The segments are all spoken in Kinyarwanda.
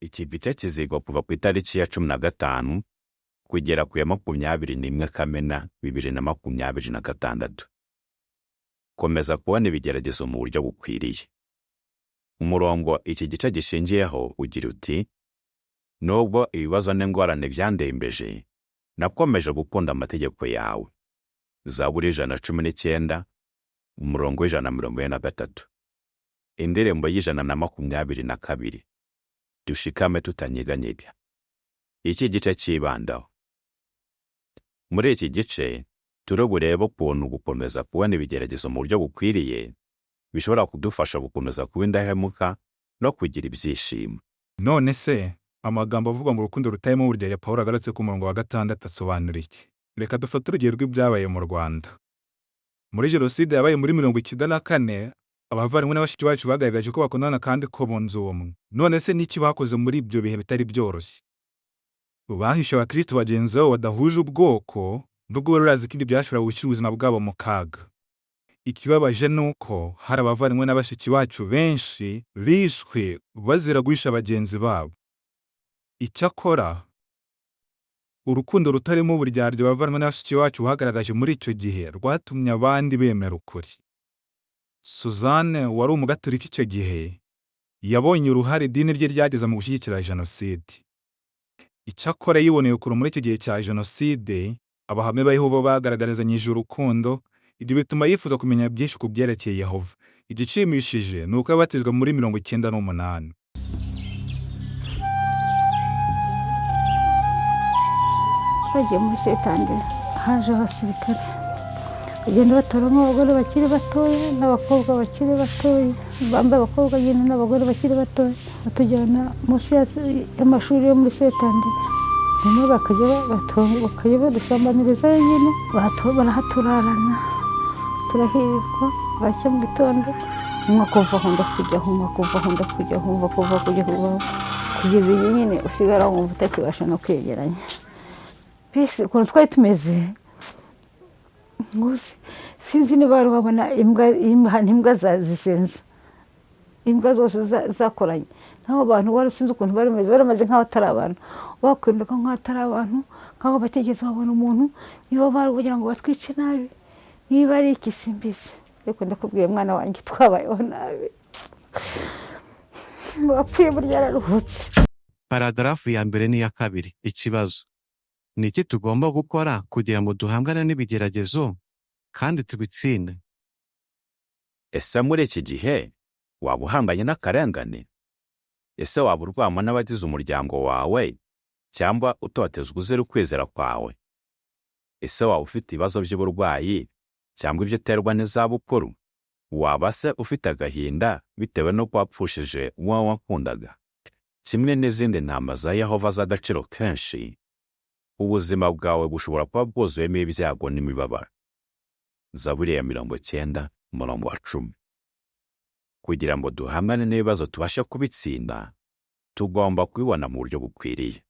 iki gice kizigwa kuva ku itariki ya 15 kugera ku ya 21 Kamena 2026. Komeza kubona ibigeragezo mu buryo bukwiriye. Umurongo iki gice gishingiyeho ugira uti: nubwo ibibazo n'ingorane byandembeje, nakomeje gukunda amategeko yawe. Zaburi 119 umurongo 143. Indirimbo y'122. Dushikame tutanyeganyega. Iki gice kibandaho. Muri iki gice turabureba ukuntu gukomeza kubona ibigeragezo mu buryo bukwiriye bishobora kudufasha gukomeza kuba indahemuka no kugira ibyishimo. None se amagambo avuga ngo urukundo rutayemo uburyo ya Pawulo agarutse ku murongo wa 6 asobanura iki? Reka dufate urugero rw'ibyabaye mu Rwanda. Muri jenoside yabaye muri 1994, abavandimwe n'abashiki bacu bagaragaje ko bakundana kandi ko bunze ubumwe. None se n'iki bakoze muri ibyo bihe bitari byoroshye? Bahishe abakristo bagenzi babo badahuje ubwoko, nubwo barazi ko ibyo byashobora gushyira ubuzima bwabo mu kaga. Ikibabaje nuko hari abavandimwe n'abashiki bacu benshi bishwe bazira guhisha bagenzi babo. Icyakora urukundo rutarimo uburyarya abavandimwe n'abashiki bacu bagaragaje muri icyo gihe rwatumye abandi bemera ukuri. Suzanne wari umugatolika icyo gihe yabonye uruhare idini rye ryageza mu gushyigikira jenoside. Icyakora yiboneye ukuri muri icyo gihe cya jenoside, abahamya ba Yehova bagaragarizanyije urukundo. Ibyo bituma yifuza kumenya byinshi ku byerekeye Yehova. Igishimishije ni uko yabatijwe muri 98. Twagiye muri Satani, haje abasirikare bagenda batoramo abagore bakiri batoya n'abakobwa bakiri batoya, bambaye abakobwa nyine n'abagore bakiri batoya, batujyana munsi y'amashuri yo muri Satani. Nyuma bakajya badusambaniriza nyine, barahaturarana, turahirirwa, bacya mu gitondo, umwe kuva honda kujya kugeza iyi nyine usigara wumva utakibasha no kwegeranya. Bise ukuntu twari tumeze, sinzi niba bari babona imbwa zisenze, imbwa zose zakoranye. Naho abantu bari sinzi ukuntu bari bameze nk'aho atari abantu, bakwiruka nk'aho atari abantu, nk'aho bategetse babona umuntu, niba bari kugira ngo batwice nabi, niba ari ikisimbisi. Ariko ndakubwiye mwana wanjye twabayeho nabi, wapfuye burya yararuhutse. Paragrafu ya mbere n'iya kabiri. Ikibazo: ni iki tugomba gukora kugira ngo duhangane n'ibigeragezo kandi tubitsinde? Ese muri iki gihe waba uhanganye n'akarengane? Ese waba urwama n'abagize umuryango wawe cyangwa utotezwa uzira ukwizera kwawe? Ese waba ufite ibibazo by'uburwayi cyangwa ibyo uterwa n'izabukuru? Waba se ufite agahinda bitewe no kwapfushije uwo wakundaga? Kimwe n'izindi ntama za Yehova z'agaciro kenshi, ubuzima bwawe bushobora kuba bwuzuyemo ibyago n'imibabaro. Zaburi ya 90 umurongo wa 10. Kugira ngo duhangane n'ibibazo tubashe kubitsinda, tugomba kubibona mu buryo bukwiriye.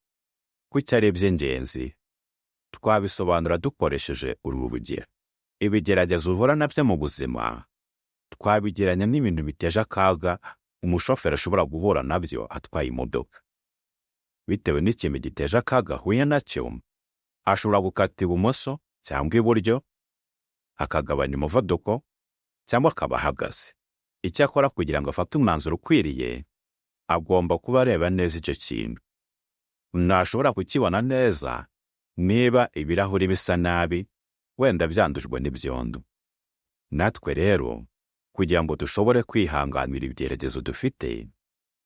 Kuki ari iby'ingenzi? Twabisobanura dukoresheje uru rugero. Ibigeragezo uhura nabyo mu buzima twabigeranya n'ibintu biteje akaga umushoferi ashobora guhura nabyo atwaye imodoka. Bitewe n'ikintu giteje akaga ahuye nacyo, ashobora gukata ibumoso cyangwa iburyo, akagabanya umuvuduko cyangwa akaba ahagaze. Icyakora kugira ngo afate umwanzuro ukwiriye, agomba kuba areba neza icyo kintu. Ntashobora kukibona neza niba ibirahuri bisa nabi, wenda byandujwe n'ibyondo. Natwe rero, kugira ngo dushobore kwihanganira ibigeragezo dufite,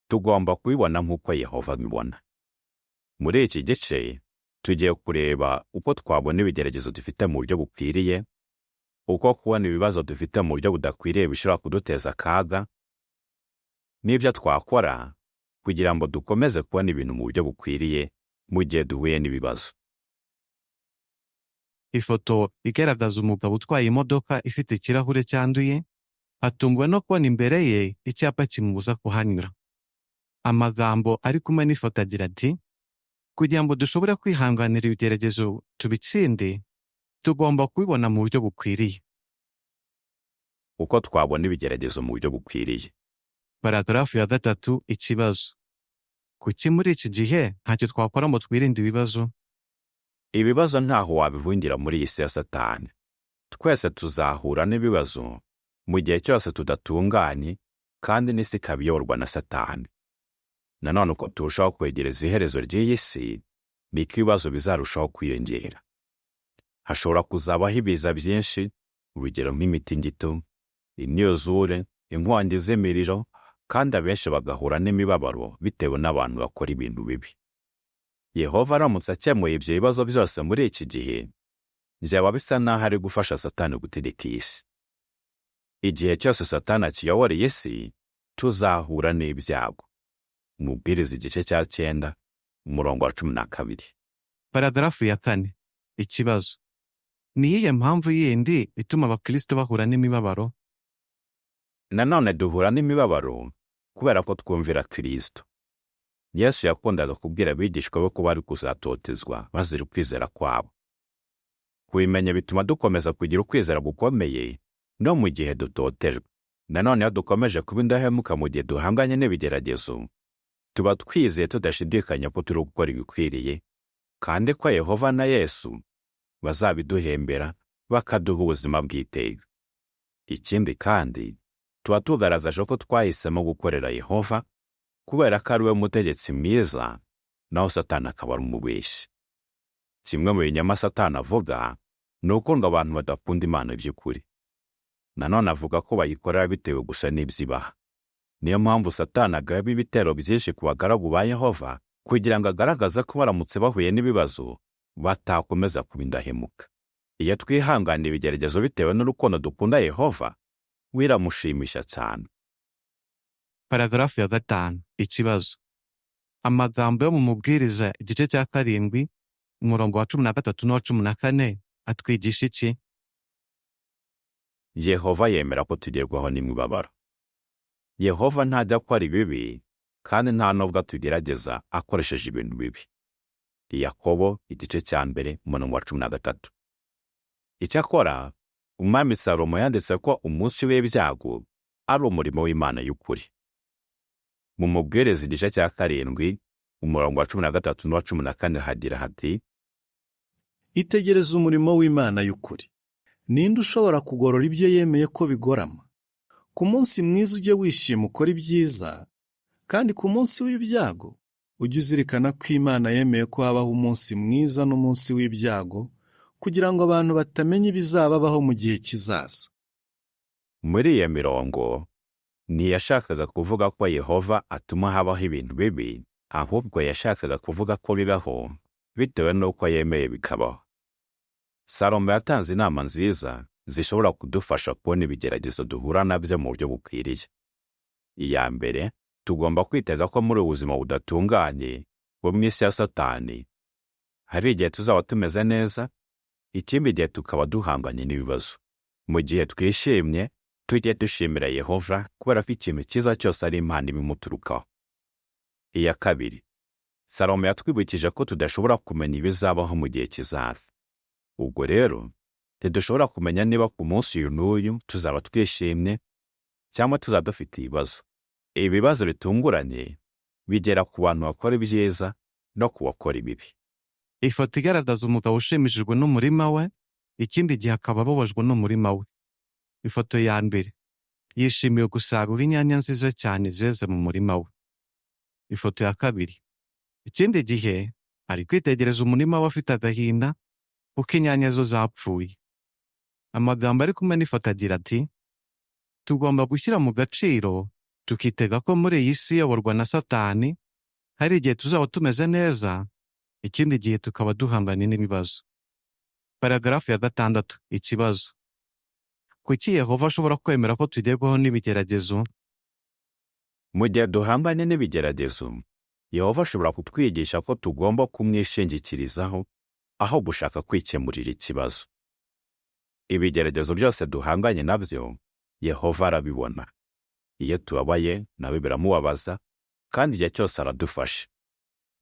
tugomba kubibona nk'uko Yehova abibona. Muri iki gice tugiye kureba uko twabona ibigeragezo dufite mu buryo bukwiriye, uko kubona ibibazo dufite mu buryo budakwiriye bishobora kuduteza akaga, n'ibyo twakora kugira ngo dukomeze kubona ibintu mu buryo bukwiriye mu gihe duhuye n'ibibazo. Ifoto igaragaza umugabo utwaye imodoka ifite ikirahure cyanduye, atunguwe no kubona imbere ye icyapa kimubuza kuhanyura. Amagambo ari kumwe n'ifoto agira ati: kugira ngo dushobore kwihanganira ibigeragezo tubitsinde, tugomba kubibona mu buryo bukwiriye. Uko twabona ibigeragezo mu buryo bukwiriye. Paragrafu ya 3. Ikibazo: kuki muri iki gihe ntacyo twakora ngo twirinde ibibazo? Ibibazo ntaho wabihungira muri iyi si ya Satani. Twese tuzahura n'ibibazo mu gihe cyose tudatunganye, kandi n'isi ikaba iyoborwa na Satani. Nanone uko turushaho kwegereza iherezo ry'iyi si, niko ibibazo bizarushaho kwiyongera. Hashobora kuzabaho ibiza byinshi, urugero nk'imitingito, imyuzure, inkongi z'imiriro, kandi abenshi bagahura n'imibabaro bitewe n'abantu bakora ibintu bibi. Yehova aramutse akemuye ibyo bibazo byose muri iki gihe, byaba bisa naho ari gufasha Satani gutegeka isi. Igihe cyose Satani akiyoboreye isi, tuzahura n'ibyago. Mubwiriza igice cya 9, umurongo wa 12. Paragarafu ya 4. Ikibazo: ni iyihe mpamvu yindi ituma abakristo bahura n'imibabaro? Nanone duhura n'imibabaro kubera ko twumvira Kristo. Yesu yakundaga kubwira abigishwa be ko bari kuzatotezwa bazira ukwizera kwabo. Kubimenya bituma dukomeza kugira ukwizera gukomeye no mu gihe dutotejwe. Nanone iyo dukomeje kuba indahemuka mu gihe duhanganye n'ibigeragezo, tuba twizeye tudashidikanya ko turi gukora ibikwiriye, kandi ko Yehova na Yesu bazabiduhembera bakaduha ubuzima bw'iteka. Ikindi kandi, tuba tugaragaje ko twahisemo gukorera Yehova kubera ko ari we mutegetsi mwiza, naho Satani akaba ari umubeshyi. Kimwe mu binyoma Satani avuga ni uko ngo abantu badakunda Imana by'ukuri. Nanone avuga ko bayikorera bitewe gusa n'ibyibaha. Niyo mpamvu Satani agaba ibitero byinshi ku bagaragu ba Yehova kugira ngo agaragaze ko baramutse bahuye n'ibibazo batakomeza kuba indahemuka. Iyo twihanganiye ibigeragezo bitewe n'urukundo dukunda Yehova, biramushimisha cyane. Paragarafu ya 5. Ikibazo: amagambo yo mu mubwiriza igice cya 7, umurongo wa 13 n'uwa 14 atwigisha iki? Yehova yemera ko tugerwaho n'imibabaro. Yehova ntajya akora ibibi, kandi nta nubwo atugerageza akoresheje ibintu bibi. Yakobo igice cya 1, umurongo wa 13. Icyakora, Umwami Salomo yanditse ko umunsi w'ibyago ari umurimo w'Imana y'ukuri. Mu mubwiriza igice cya 7, umurongo wa 13 n'uwa 14 hagira hati: itegereza umurimo w'Imana y'ukuri. Ninde ushobora kugorora ibyo yemeye ko bigorama? Ku munsi mwiza ujye wishima ukora ibyiza, kandi ku munsi w'ibyago ujye uzirikana ko Imana yemeye ko habaho umunsi mwiza n'umunsi w'ibyago, kugira ngo abantu batamenya ibizababaho mu gihe kizaza. Muri iyo mirongo, ntiyashakaga kuvuga ko Yehova atuma habaho ibintu bibi, ahubwo yashakaga kuvuga ko bibaho bitewe n'uko yemeye bikabaho. Salomo yatanze inama nziza zishobora kudufasha kubona ibigeragezo duhura nabyo mu buryo bukwiriye. Iya mbere, tugomba kwitega ko muri ubuzima budatunganye bwo mu isi ya Satani, hari igihe tuzaba tumeze neza, ikindi gihe tukaba duhanganye n'ibibazo. Mu gihe twishimye, tujye dushimira Yehova kubera ko ikintu cyiza cyose ari Imana ibimuturukaho. Iya kabiri, Salomo yatwibukije ko tudashobora kumenya ibizabaho mu gihe kizaza. Ubwo rero, ntidushobora kumenya niba ku munsi uyu n'uyu tuzaba twishimye cyangwa tuzaba dufite ibibazo. Ibibazo bitunguranye bigera ku bantu bakora ibyiza no ku bakora ibibi. Ifoto igaragaza umugabo ushimishijwe n'umurima we, ikindi gihe akaba ababajwe n'umurima we. Ifoto ya mbere: yishimiye gusarura inyanya nziza cyane zeze mu murima we. Ifoto ya kabiri: ikindi gihe ari kwitegereza umurima we afite agahinda kuko inyanya zo zapfuye. Amagambo ari kumwe n'ifoto agira ati: tugomba gushyira mu gaciro tukitega ko muri iyi si iyoborwa na Satani, hari igihe tuzaba tumeze neza, ikindi gihe tukaba duhanganye n'ibibazo. Paragarafu ya 6. Ikibazo: kuki Yehova ashobora kwemera ko tugerwaho n'ibigeragezo? Mu gihe duhanganye n'ibigeragezo, Yehova ashobora kutwigisha ko tugomba kumwishingikirizaho aho gushaka kwikemurira ikibazo. Ibigeragezo byose duhanganye nabyo, Yehova arabibona. Iyo tubabaye, nawe biramubabaza, kandi igihe cyose aradufasha.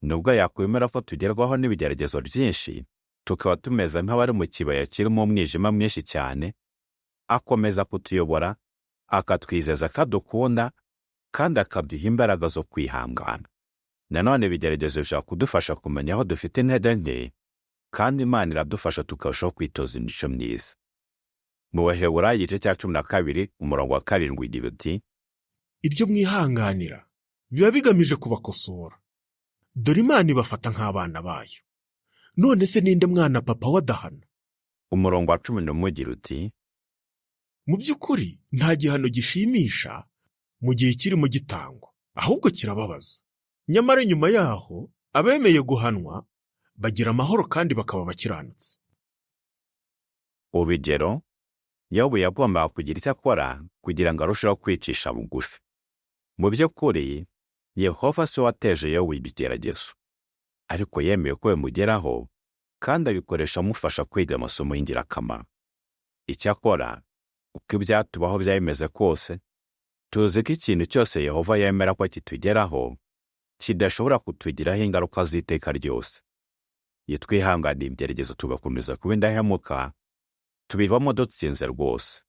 Nubwo yakwemera ko tugerwaho n'ibigeragezo byinshi, tukaba tumeze nk'abari mu kibaya kirimo umwijima mwinshi cyane, akomeza kutuyobora, akatwizeza ko adukunda, kandi akaduha imbaraga zo kwihangana. nanone ibigeragezo bishobora kudufasha kumenya aho dufite intege nke, kandi Imana iradufasha tukarushaho kwitoza imico myiza. Mu Baheburayo igice cya 12 umurongo wa 7 igira uti, ibyo mwihanganira biba bigamije kubakosora. Dore Imana ibafata nk'abana bayo. None se ninde mwana papa wadahana? umurongo wa 11 ugira uti, Mu by'ukuri nta gihano gishimisha mu gihe kirimo gitangwa, ahubwo kirababaza. Nyamara nyuma yaho abemeye guhanwa bagira amahoro kandi bakaba bakiranutse. urugero, Yobu yagombaga kugira icyo akora kugira ngo arusheho kwicisha bugufi. Mu by'ukuri, Yehova si we wateje Yobu ibigeragezo, ariko yemeye ko bimugeraho kandi abikoresha amufasha kwiga amasomo y'ingirakamaro. Icyakora, uko ibyatubaho byaba bimeze kose, tuzi ko ikintu cyose Yehova yemera ko kitugeraho kidashobora kutugiraho ingaruka z'iteka ryose. Iyo twihanganiye ibigeragezo tugakomeza kuba indahemuka, tubivamo dutsinze rwose.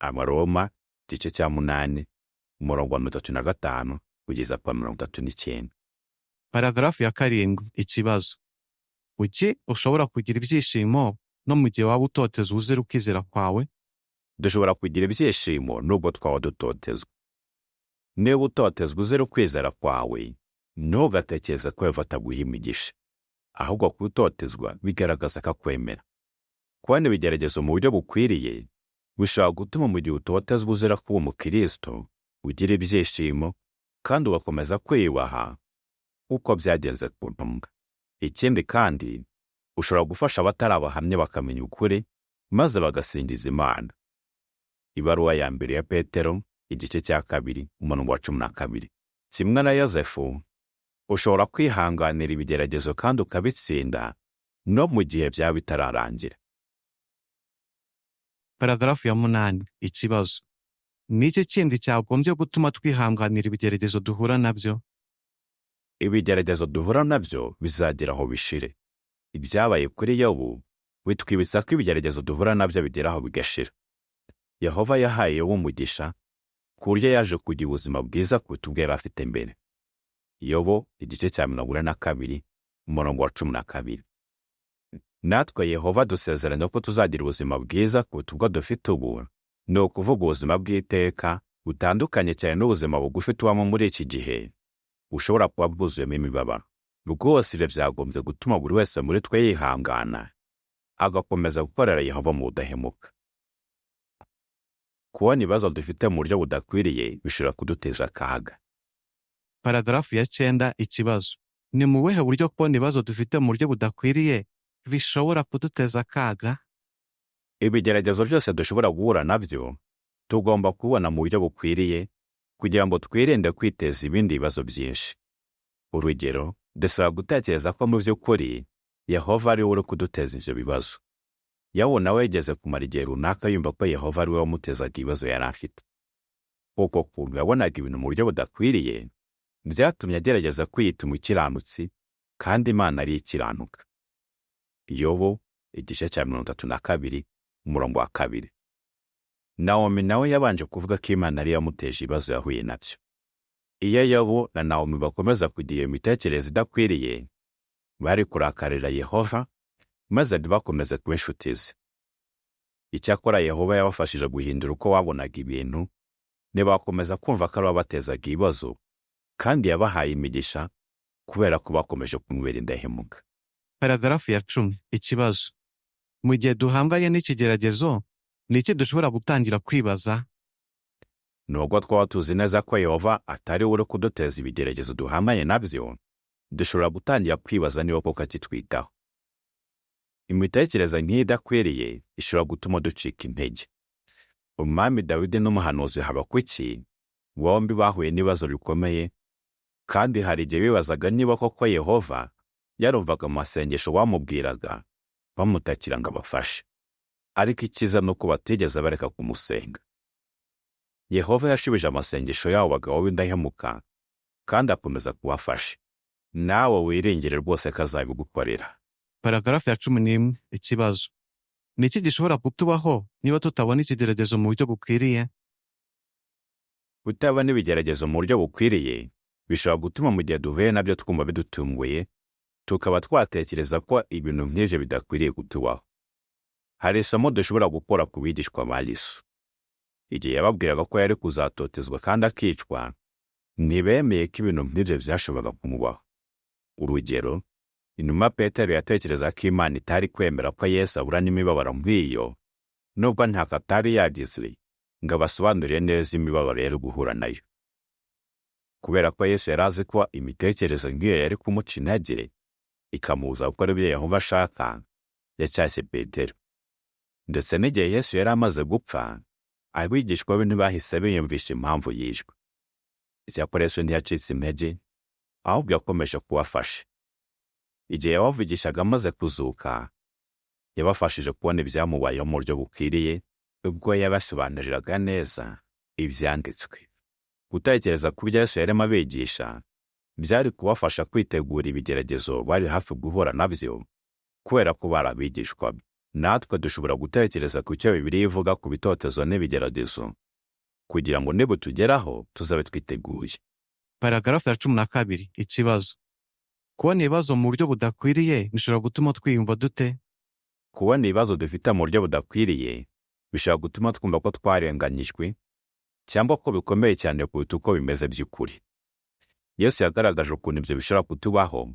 Abaroma igice cya 8 umurongo wa 35 kugeza kwa 39. Paragarafu ya 7. Ikibazo. Kuki ushobora kugira ibyishimo no mu gihe waba utotezwa uzira ukizera kwawe? Dushobora kugira ibyishimo nubwo twaba dutotezwa. Niba utotezwa uzira ukwizera kwawe, ntugatekereze ko Yehova ataguha imigisha, ahubwo kutotezwa bigaragaza ko akwemera. Kubona ibigeragezo mu buryo bukwiriye bishobora gutuma mu gihe utotezwa uzira kuba umukristo ugira ibyishimo kandi ugakomeza kwiyubaha uko byagenze ku ntumwa. Ikindi kandi, ushobora gufasha abatari abahamya bakamenya ukuri maze bagasingiza Imana. Ibaruwa ya mbere ya Petero igice cya 2 umurongo wa 12. Kimwe na Yosefu, ushobora kwihanganira ibigeragezo kandi ukabitsinda no mu gihe byaba bitararangira. Paragarafu ya 8. Ikibazo. Ni iki kindi cyagombye gutuma twihanganira ibigeragezo duhura nabyo? Ibigeragezo duhura nabyo bizagera aho bishire. Ibyabaye kuri Yobu bitwibutsa ko ibigeragezo duhura nabyo bigeraho bigashira. Yehova yahaye Yobu umugisha ku buryo yaje kugira ubuzima bwiza kuruta ubwo yari afite mbere. Yobu igice cya 42 umurongo wa 12. Natwe Yehova dusezeranya ko tuzagira ubuzima bwiza kuruta ubwo dufite ubu, ni ukuvuga ubuzima bw'iteka butandukanye cyane n'ubuzima bugufi tubamo muri iki gihe bushobora kuba bwuzuyemo imibabaro. Rwose ibyo byagombye gutuma buri wese muri twe yihangana agakomeza gukorera Yehova mu budahemuka. Kubona ibibazo dufite mu buryo budakwiriye bishobora kuduteza akaga. Paragarafu ya 9. Ikibazo. Ni mu buhe buryo kubona ibibazo dufite mu buryo budakwiriye bishobora kuduteza akaga? Ibigeragezo byose dushobora guhura nabyo tugomba kubona mu buryo bukwiriye kugira ngo twirinde kwiteza ibindi bibazo byinshi. Urugero, dusaba gutekereza ko mu by'ukuri Yehova ari we uri kuduteza ibyo bibazo. Yobu nawe yigeze kumara igihe runaka yumva ko Yehova ari we wamutezaga ibibazo yari afite. Kuko kuntu yabonaga ibintu mu buryo budakwiriye byatumye agerageza kwiyita umukiranutsi kandi Imana ari ikiranuka. Yobu igice cya 32 umurongo wa 2. Naomi nawe yabanje kuvuga ko Imana ari yamuteje ibibazo yahuye nabyo. Iyo Yobu na Naomi bakomeza kugira imitekerereze idakwiriye, bari kurakarira Yehova maze ntibakomeze kuba inshuti ze. Icyakora Yehova yabafashije guhindura uko wabonaga ibintu, ntibakomeza kumva ko ari we wabatezaga ibibazo, kandi yabahaye imigisha kubera ko bakomeje kumubera indahemuka. Paragarafu ya 10. Ikibazo. Mu gihe duhanganye n'ikigeragezo, ni iki dushobora gutangira kwibaza? Nubwo twaba tuzi neza ko Yehova atari we uri kuduteza ibigeragezo duhanganye nabyo, dushobora gutangira kwibaza niba koko akitwitaho. Imitekerereze nk'iyi idakwiriye ishobora gutuma ducika intege. Umwami Dawidi n'umuhanuzi Habakuki bombi bahuye n'ibibazo bikomeye, kandi hari igihe bibazaga niba koko Yehova yarumvaga amasengesho bamubwiraga bamutakira ngo abafashe. Ariko icyiza ni uko batigeze bareka kumusenga. Yehova yashubije amasengesho yabo bagabo b'indahemuka kandi akomeza kubafasha. Nawe wiringire rwose ko azabigukorera. Paragarafu ya 11. Ikibazo. Ni iki gishobora kutubaho niba tutabona ikigeragezo mu buryo bukwiriye? Kutabona ibigeragezo mu buryo bukwiriye bishobora gutuma mu gihe duhuye nabyo twumva bidutunguye, tukaba twatekereza ko ibintu nk'ibyo bidakwiriye kutubaho. Hari isomo dushobora gukora ku bigishwa ba Yesu. Igihe yababwiraga ko yari kuzatotezwa kandi akicwa, ntibemeye ko ibintu nk'ibyo byashoboraga kumubaho. Urugero, inuma Petero yatekereza ko Imana itari kwemera ko Yesu ahura n'imibabaro nk'iyo, nubwo ntako atari yagize ngo abasobanurire neza imibabaro yari guhura nayo. Kubera ko Yesu yari azi ko imitekerereze nk'iyo yari kumuca intege, ikamubuza gukora ibyo Yehova ashaka, yacyashye Petero. Ndetse n'igihe Yesu yari amaze gupfa, abigishwa be ntibahise biyumvisha impamvu yishwe. Icyakora Yesu ntiyacitse intege, ahubwo yakomeje kubafasha. Igihe yabavugishaga amaze kuzuka, yabafashije kubona ibyamubayeho mu buryo bukwiriye, ubwo yabasobanuriraga neza ibyanditswe. Gutekereza ku byo Yesu yarimo abigisha byari kubafasha kwitegura ibigeragezo bari hafi guhura nabyo, kubera ko bari abigishwa be. Natwe dushobora gutekereza ku cyo Bibiliya ivuga ku bitotezo n'ibigeragezo, kugira ngo nibutugeraho tuzabe twiteguye. Paragarafu ya 12. Ikibazo. Kubona ibibazo mu buryo budakwiriye bishobora gutuma twiyumva dute? Kubona ibibazo dufite mu buryo budakwiriye bishobora gutuma twumva ko twarenganyijwe, cyangwa ko bikomeye cyane kuruta uko bimeze by'ukuri. Yesu yagaragaje ukuntu ibyo bishobora kutubaho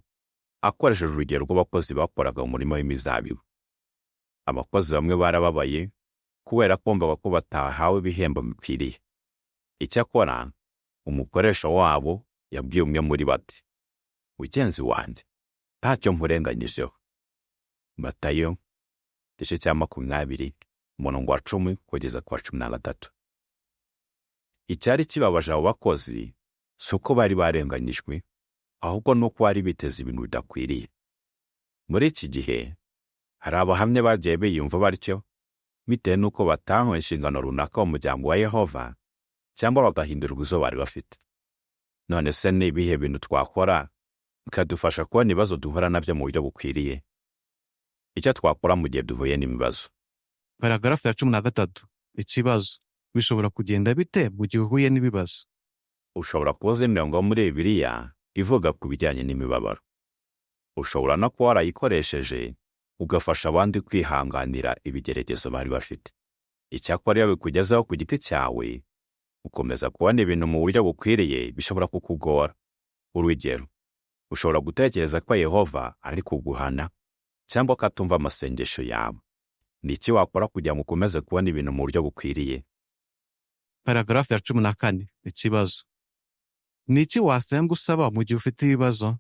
akoresheje urugero rw'abakozi bakoraga mu murima w'imizabibu. Abakozi bamwe barababaye kubera kumva ko batahawe ibihembo bikwiriye. Icyakora umukoresha wabo yabwiye umwe muri bati, "Mugenzi wanjye, ntacyo nkurenganyijeho." Matayo 20:10 kugeza ku 13. Icyari kibabaje abo bakozi si uko bari barenganyijwe, ahubwo nuko bari biteze ibintu bidakwiriye. Muri iki gihe hari abahamya bagiye biyumva batyo bitewe n'uko batahawe inshingano runaka mu muryango wa Yehova, cyangwa bagahindurwa izo bari bafite. None se ni ibihe bintu twakora bikadufasha kubona ibibazo duhura nabyo mu buryo bukwiriye? Icyo twakora mu gihe duhuye n'ibibazo. Paragarafu ya 13. Ikibazo. Bishobora kugenda bite mu gihe uhuye n'ibibazo? Ushobora kubaza imirongo muri Bibiliya ivuga ku bijyanye n'imibabaro. Ushobora no kuba warayikoresheje ugafasha abandi kwihanganira ibigeragezo bari bafite. Icyakora iyo bikugezeho ku giti cyawe, ukomeza kubona ibintu mu buryo bukwiriye, bishobora kukugora. Urugero, ushobora gutekereza ko Yehova ari kuguhana, cyangwa ko atumva amasengesho yawe. Ni iki wakora kugira ngo ukomeze kubona ibintu mu buryo bukwiriye? Paragarafu ya 14. Ikibazo. Ni iki wasenga usaba mu gihe ufite ibibazo?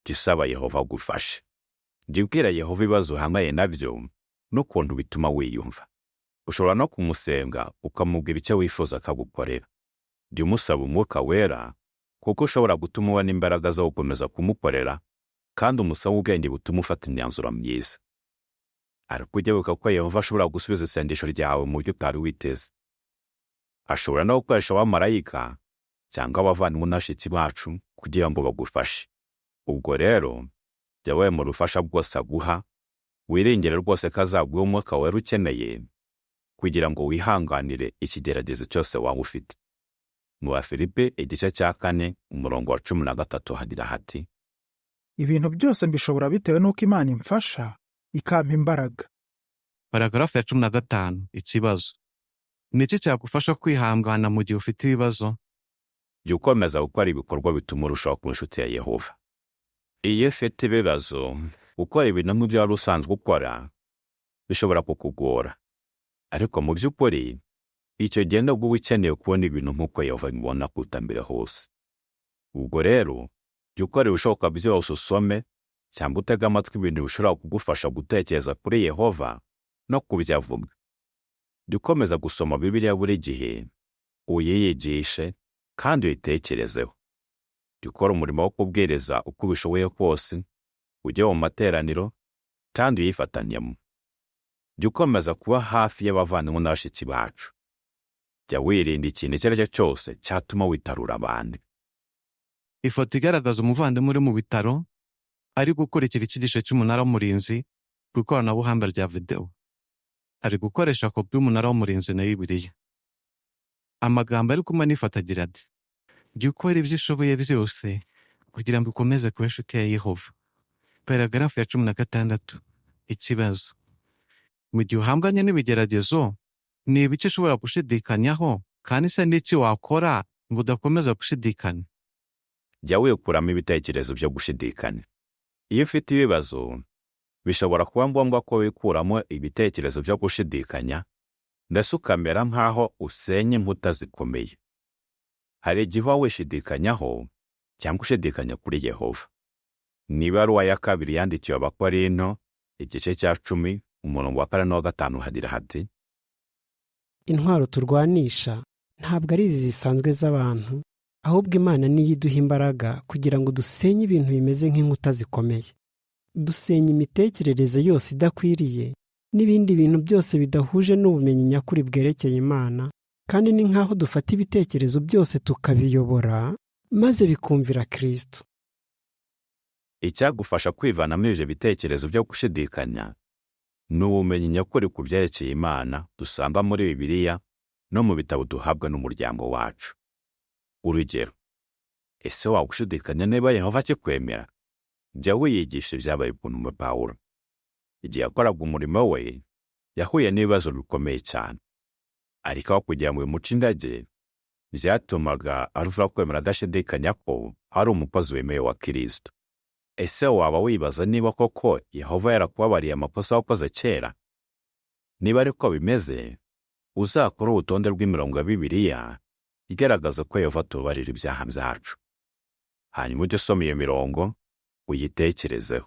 Jya usaba Yehova gufasha. Jya ubwira Yehova ibibazo uhanganye nabyo n'ukuntu bituma wiyumva. Ushobora no kumusenga ukamubwira icyo wifuza akagukorera. Jya umusaba Umwuka Wera, kuko ushobora gutuma ubona imbaraga zo gukomeza kumukorera, kandi umusaba ubwenge butuma ufata imyanzuro myiza. Ariko ujye wibuka ko Yehova ashobora gusubiza isengesho ryawe mu buryo utari witeze. Ashobora no gukoresha abamarayika cyangwa abavandimwe n'abashitsi bacu kugira ngo bagufashe. Ubwo rero jya wemera ubufasha bwose aguha, wiringire rwose ko azaguha Umwuka Wera ukeneye kugira ngo wihanganire ikigeragezo cyose waba ufite. Mu Bafilipi 4:13 hagira hati, ibintu byose mbishobora bitewe n'uko Imana imfasha ikampa imbaraga. Paragarafu ya 15. Ikibazo. Ni iki cyagufasha kwihangana mu gihe ufite ibibazo? Jya ukomeza gukora ibikorwa bituma urushaho kuba inshuti ya Yehova. Iyo ufite ibibazo, gukora ibintu nk'ibyo wari usanzwe ukora bishobora kukugora. Ariko mu by'ukuri, icyo gihe nabwo uba ukeneye kubona ibintu nk'uko Yehova abibona kuruta mbere hose. Ubwo rero, jya ukora ibishoboka byose, usome cyangwa utege amatwi ibintu bishobora kugufasha gutekereza kuri Yehova no kubyo avuga. Jya ukomeza gusoma Bibiliya buri gihe, uyiyigishe kandi uyitekerezeho. Jya ukora umurimo wo kubwiriza uko ubishoboye kose, ujye mu materaniro kandi uyifatanyemo. Jya ukomeza kuba hafi y'abavandimwe n'abashitsi bacu. Jya wirinda ikintu icyo ari cyo cyose cyatuma witarura abandi. Ifoto igaragaza umuvandimwe uri mu bitaro ari gukurikira icyigisho cy'umunara w'umurinzi ku ikoranabuhanga rya videwo. Ari gukoresha kopi y'umunara w'umurinzi na Bibiliya. Amagambo ari kumwe n'ifoto agira ati, jya ukora ibyo ushoboye byose kugira ngo ukomeze kuba inshuti ya Yehova. Paragarafu ya 16. Ikibazo: mu gihe uhanganye n'ibigeragezo, ni ibiki ushobora gushidikanyaho, kandi se n'iki wakora ngo udakomeza gushidikanya? jya wikuramo ibitekerezo byo gushidikanya. Iyo ufite ibibazo, bishobora kuba ngombwa ko wikuramo ibitekerezo byo gushidikanya, ndetse ukamera nk'aho usenya inkuta zikomeye. Hari igihe uba wishidikanyaho cyangwa ushidikanya kuri Yehova. Ni ibaruwa ya 2 yandikiwe Abakorinto, igice cya 10, umurongo wa 4 n'uwa 5 hagira hati: intwaro turwanisha ntabwo ari izi zisanzwe z'abantu, ahubwo Imana niyo iduha imbaraga kugira ngo dusenye ibintu bimeze nk'inkuta zikomeye. Dusenya imitekerereze yose idakwiriye n'ibindi bintu byose bidahuje n'ubumenyi nyakuri bwerekeye Imana, kandi ni nk'aho dufata ibitekerezo byose tukabiyobora maze bikumvira Kristo. Icyagufasha kwivanamo ibyo bitekerezo byo gushidikanya ni ubumenyi nyakuri ku byerekeye Imana dusanga muri Bibiliya no mu bitabo duhabwa n'umuryango wacu. Urugero: ese waba ushidikanya niba Yehova akikwemera? Jya wiyigisha ibyabaye ku ntumwa Pawulo. Igihe yakoraga umurimo we, yahuye n'ibibazo bikomeye cyane, ariko aho kugira ngo bimuce intege, byatumaga arushaho kwemera adashidikanya ko ari umukozi wemewe wa Kristo. Ese waba wibaza niba koko Yehova yarakubabariye amakosa wakoze kera? Niba ariko bimeze, uzakora urutonde rw'imirongo ya Bibiliya igaragaza ko Yehova atubarira ibyaha byacu. Hanyuma ujye usoma iyo mirongo uyitekerezeho.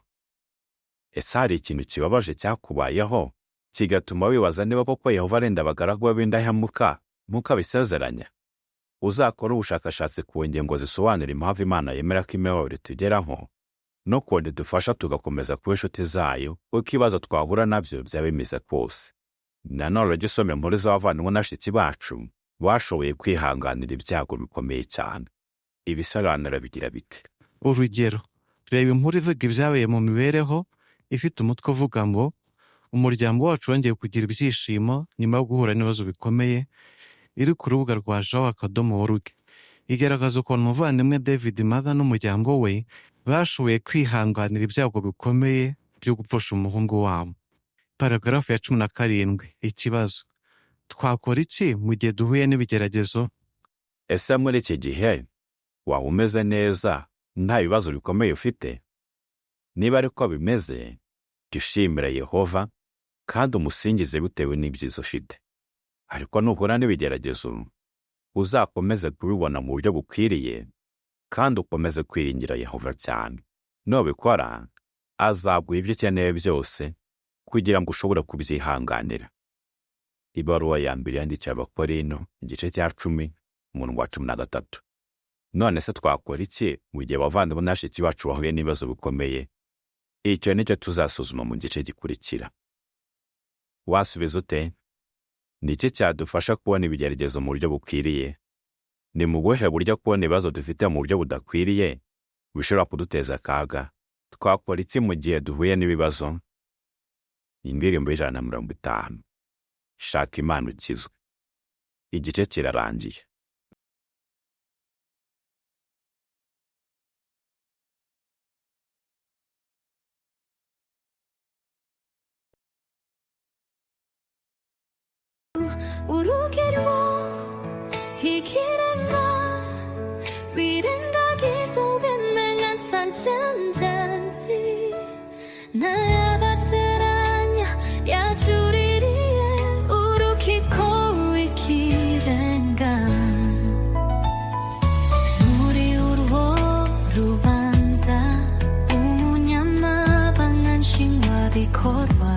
Ese hari ikintu kibabaje cyakubayeho kigatuma wibaza niba koko Yehova arenda abagaragu be b'indahemuka nk'uko abisezeranya? Uzakora ubushakashatsi ku ngingo zisobanura impamvu Imana yemera ko imibabaro itugeraho, no kundi dufasha tugakomeza kuba inshuti zayo uko ibibazo twahura nabyo byaba bimeze kose. Nanone ujye usoma inkuru z'abavandimwe na bashiki bacu bashoboye kwihanganira ibyago bikomeye cyane. Ibisobanuro bigira bite? Urugero: reba inkuru ivuga ibyabaye mu mibereho ifite umutwe uvuga ngo umuryango wacu wongeye kugira ibyishimo nyuma yo guhura n'ibibazo bikomeye, iri ku rubuga rwa jawa.org. Igaragaza ukuntu umuvandimwe David Mother n'umuryango we bashoboye kwihanganira ibyago bikomeye byo gupfusha umuhungu wabo. Paragarafu ya 17. Ikibazo: twakora iki mu gihe duhuye n'ibigeragezo? Ese muri iki gihe waba umeze neza nta bibazo bikomeye ufite? Niba ariko bimeze, jya ushimira Yehova kandi umusingize bitewe n'ibyiza ufite. Ariko nuhura n'ibigeragezo, uzakomeze kubibona mu buryo bukwiriye kandi ukomeze kwiringira Yehova cyane. Nubikora, azaguha ibyo ukeneye byose kugira ngo ushobore kubyihanganira. Ibaruwa ya 2 yandikiwe Abakorinto, igice cya 10, umurongo wa 13. None se twakora iki mu gihe abavandimwe na bashiki bacu bahuye n'ibibazo bikomeye? Icyo nicyo tuzasuzuma mu gice gikurikira. Wasubiza ute? Ni iki cyadufasha kubona ibigeragezo mu buryo bukwiriye? Ni mu buhe buryo kubona ibibazo dufite mu buryo budakwiriye bishobora kuduteza akaga? Twakora iki mu gihe duhuye n'ibibazo? Indirimbo y'150. Shaka Imana ukizwe. Igice kirarangiye. urugero ikirenga birengagiza ubimenya nsanjanjanzi nayabateranya yacuririye urukiko rw'ikirenga muri urwo rubanza umunyamabanga nshingwabikorwa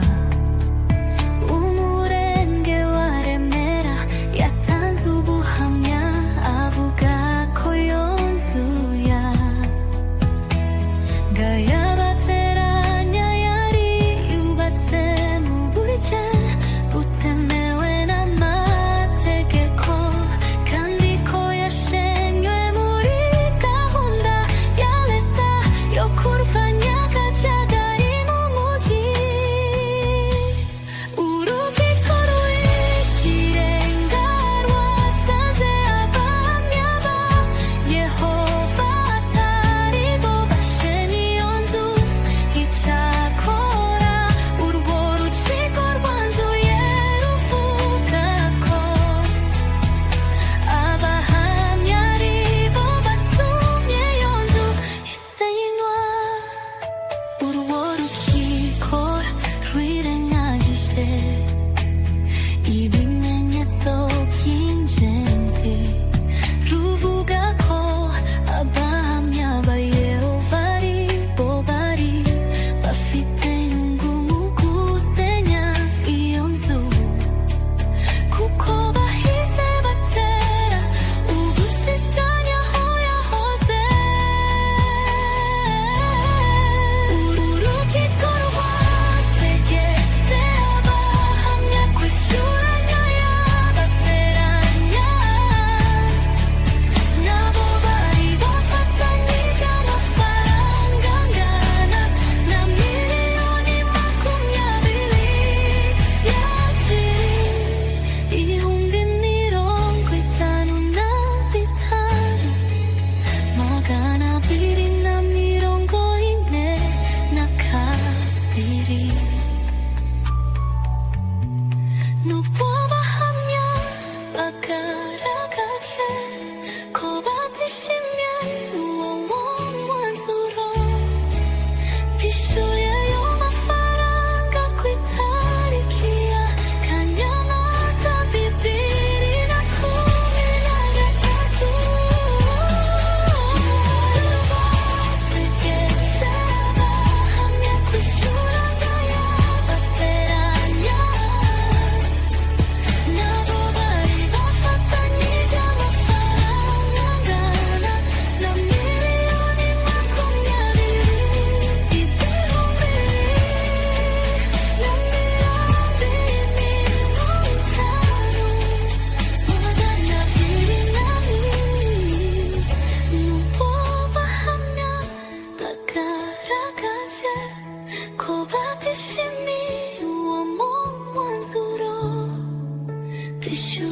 이슈